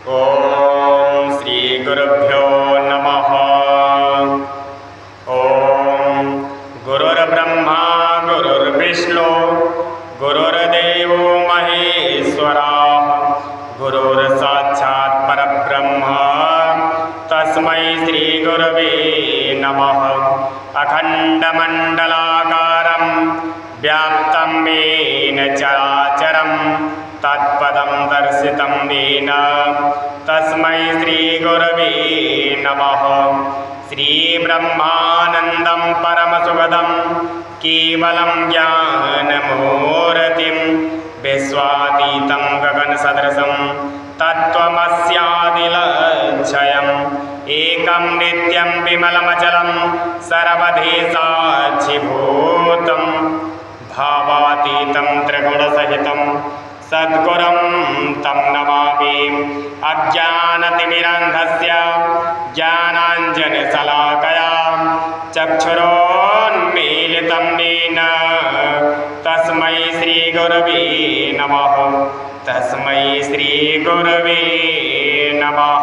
ओम श्री गुरुभ्यो नमः। ओम गुरुर्ब्रह्मा गुरुर्विष्णु गुरुर्देवो महेश्वरः गुरुर्साक्षात् परब्रह्म तस्मै श्री गुरवे नमः। अखंडमंडलाकारं व्याप्तं येन चराचरं तत्पदं दर्शितं येन तस्मै श्री गुरवे नमः। श्री ब्रह्मानंदं परमसुखदं केवलं ज्ञानमूर्तिं विश्वातीतं गगनसदृशं तत्त्वमस्यादिलक्ष्यम् एकं नित्यं विमलमचलं सर्वधि साक्षिभूतं भावातीतं त्रिगुणसहितं सद्गुरुं तं नमामि। अज्ञानतिमिरान्धस्य ज्ञानाञ्जनशलाकया चक्षुरोन्मीलितं येन तस्मै श्रीगुरवे नमः। तस्मै श्रीगुरवे नमः।